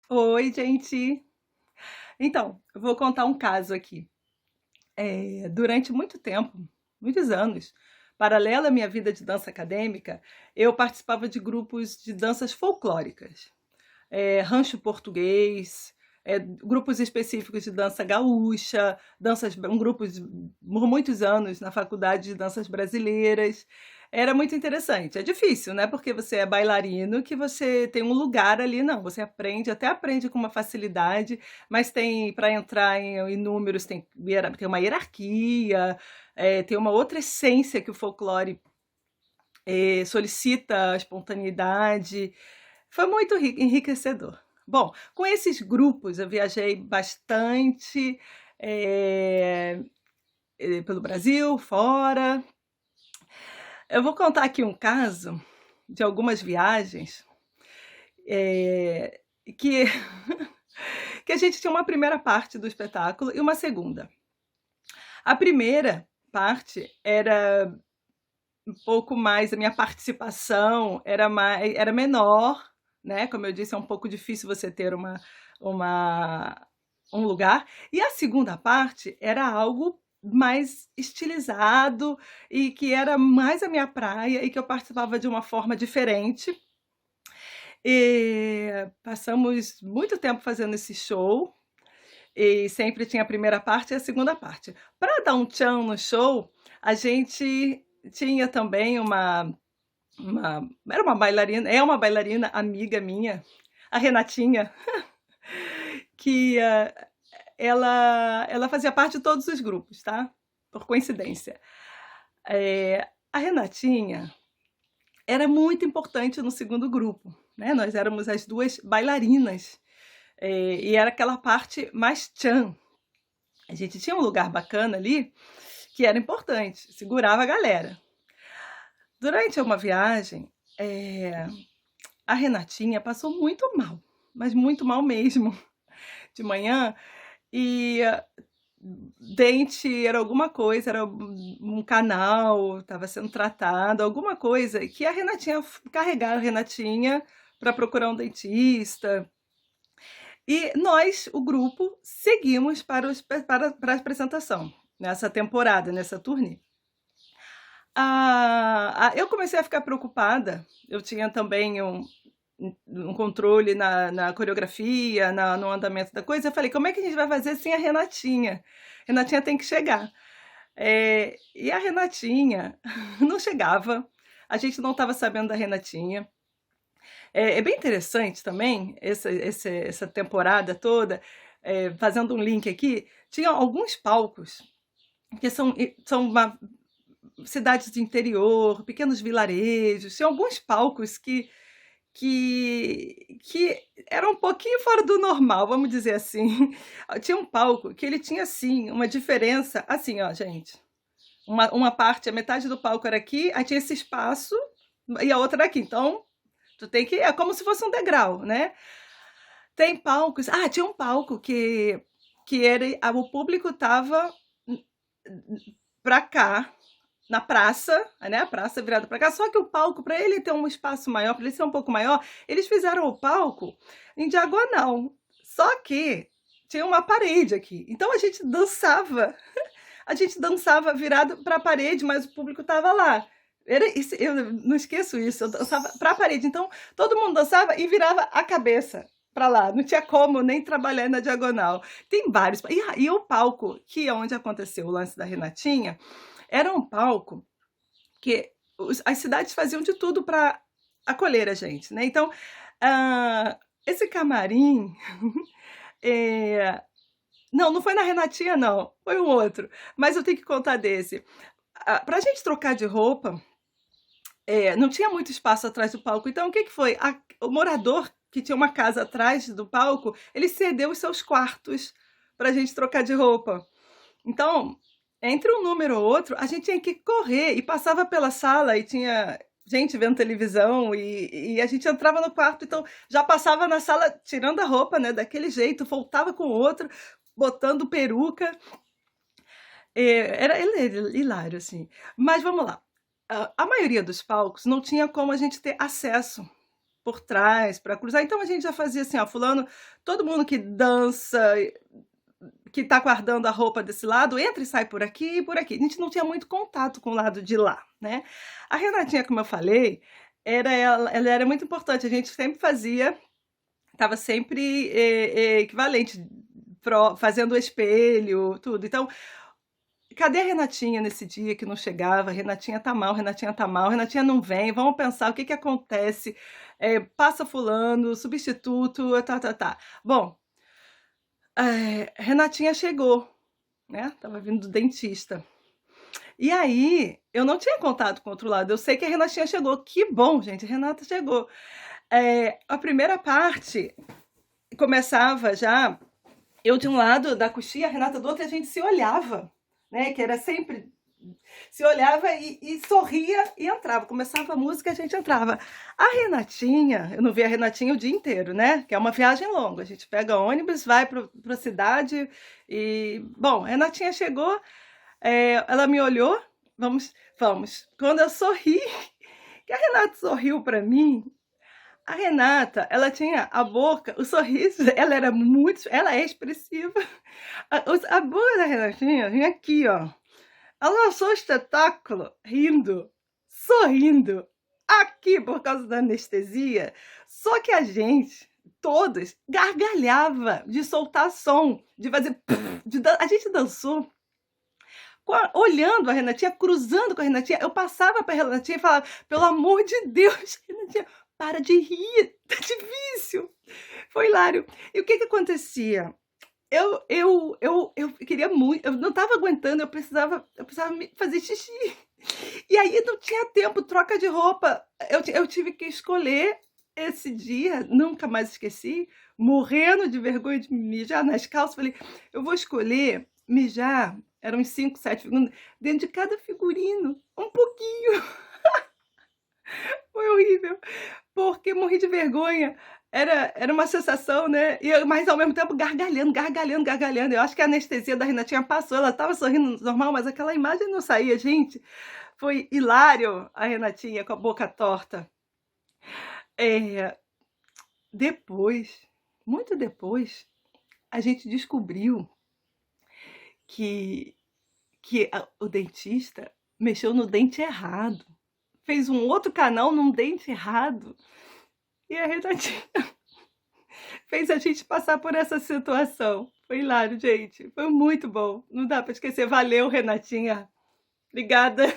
Oi, gente. Então, eu vou contar um caso aqui. Durante muito tempo, muitos anos, paralelo à minha vida de dança acadêmica, eu participava de grupos de danças folclóricas, rancho português, grupos específicos de dança gaúcha, grupos por muitos anos na faculdade de danças brasileiras. Era muito interessante. É difícil, né? Porque você é bailarino, que você tem um lugar ali, não. Você aprende, até aprende com uma facilidade, mas tem para entrar em números, tem uma hierarquia, tem uma outra essência que o folclore solicita, a espontaneidade. Foi muito enriquecedor. Bom, com esses grupos eu viajei bastante é, pelo Brasil, fora. Eu vou contar aqui um caso de algumas viagens é, que, que a gente tinha uma primeira parte do espetáculo e uma segunda. A primeira parte era um pouco mais, a minha participação era menor, né? Como eu disse, é um pouco difícil você ter uma, um lugar. E a segunda parte era algo mais estilizado e que era mais a minha praia e que eu participava de uma forma diferente. E passamos muito tempo fazendo esse show e sempre tinha a primeira parte e a segunda parte. Para dar um tchan no show, a gente tinha também era uma bailarina, é uma bailarina amiga minha, a Renatinha, que ela fazia parte de todos os grupos, tá? Por coincidência. A Renatinha era muito importante no segundo grupo, né? Nós éramos as duas bailarinas e era aquela parte mais tchan. A gente tinha um lugar bacana ali que era importante, segurava a galera. Durante uma viagem, a Renatinha passou muito mal, mas muito mal mesmo, de manhã, e dente era alguma coisa, era um canal, estava sendo tratado, alguma coisa, que a Renatinha, carregaram a Renatinha para procurar um dentista. E nós, o grupo, seguimos para a apresentação, nessa temporada, nessa turnê. Eu comecei a ficar preocupada. Eu tinha também um controle na coreografia, no andamento da coisa. Eu falei, como é que a gente vai fazer sem a Renatinha? Renatinha tem que chegar. E a Renatinha não chegava. A gente não estava sabendo da Renatinha. É bem interessante também, essa temporada toda, fazendo um link aqui, tinha alguns palcos que são cidades de interior, pequenos vilarejos, tinha alguns palcos que eram um pouquinho fora do normal, vamos dizer assim. Tinha um palco que ele tinha, assim, uma diferença, assim, ó, gente. Uma parte, a metade do palco era aqui, aí tinha esse espaço e a outra era aqui. Então, tu tem que. É como se fosse um degrau, né? Tem palcos. Ah, tinha um palco que o público tava pra cá, na praça, né? A praça virada para cá, só que o palco, para ele ter um espaço maior, para ele ser um pouco maior, eles fizeram o palco em diagonal. Só que tinha uma parede aqui. Então a gente dançava virado para a parede, mas o público estava lá. Eu não esqueço isso, eu dançava para a parede. Então todo mundo dançava e virava a cabeça para lá. Não tinha como nem trabalhar na diagonal. Tem vários. E o palco, que é onde aconteceu o lance da Renatinha, era um palco que as cidades faziam de tudo para acolher a gente, né? Então, esse camarim. é, Não, não foi na Renatinha, não. Foi um outro. Mas eu tenho que contar desse. Para a gente trocar de roupa, não tinha muito espaço atrás do palco. Então, o que foi? O morador que tinha uma casa atrás do palco, ele cedeu os seus quartos para a gente trocar de roupa. Então, entre um número ou outro, a gente tinha que correr e passava pela sala e tinha gente vendo televisão e a gente entrava no quarto, então já passava na sala tirando a roupa, né, daquele jeito, voltava com outro, botando peruca. Era hilário, assim. Mas vamos lá. A maioria dos palcos não tinha como a gente ter acesso por trás para cruzar. Então a gente já fazia assim, ó, fulano, todo mundo que dança, que tá guardando a roupa desse lado, entra e sai por aqui e por aqui. A gente não tinha muito contato com o lado de lá, né? A Renatinha, como eu falei, ela era muito importante. A gente sempre fazia, estava sempre equivalente, fazendo o espelho, tudo. Então, cadê a Renatinha nesse dia que não chegava? Renatinha tá mal, Renatinha tá mal, Renatinha não vem, vamos pensar o que que acontece. Passa fulano, substituto, tá. Bom, Renatinha chegou, né? Tava vindo do dentista. E aí, eu não tinha contato com o outro lado. Eu sei que a Renatinha chegou. Que bom, gente, a Renata chegou. A primeira parte começava já, eu de um lado da coxinha, a Renata do outro, e a gente se olhava, né? Que era sempre se olhava e sorria e entrava. Começava a música, a gente entrava. A Renatinha, eu não vi a Renatinha o dia inteiro, né? Que é uma viagem longa. A gente pega ônibus, vai para a cidade e... Bom, a Renatinha chegou, ela me olhou, vamos. Quando eu sorri, que a Renata sorriu para mim, a Renata, ela tinha a boca, o sorriso, ela é expressiva. A boca da Renatinha vinha aqui, ó. Ela lançou o espetáculo rindo, sorrindo, aqui por causa da anestesia. Só que a gente, todos, gargalhava de soltar som, de fazer... A gente dançou olhando a Renatinha, cruzando com a Renatinha. Eu passava para a Renatinha e falava, pelo amor de Deus, Renatinha, para de rir, tá difícil. Foi hilário. E o que que acontecia? Eu queria muito, eu não estava aguentando, eu precisava fazer xixi. E aí não tinha tempo, troca de roupa. Eu tive que escolher esse dia, nunca mais esqueci, morrendo de vergonha de mijar nas calças. Falei, eu vou escolher mijar, eram uns 5, 7 segundos, dentro de cada figurino, um pouquinho. Foi horrível, porque morri de vergonha. Era uma sensação, né? Mas ao mesmo tempo gargalhando. Eu acho que a anestesia da Renatinha passou, ela estava sorrindo normal, mas aquela imagem não saía, gente. Foi hilário a Renatinha com a boca torta. Depois, muito depois, a gente descobriu que o dentista mexeu no dente errado. Fez um outro canal num dente errado. E a Renatinha fez a gente passar por essa situação. Foi hilário, gente. Foi muito bom. Não dá para esquecer. Valeu, Renatinha. Obrigada.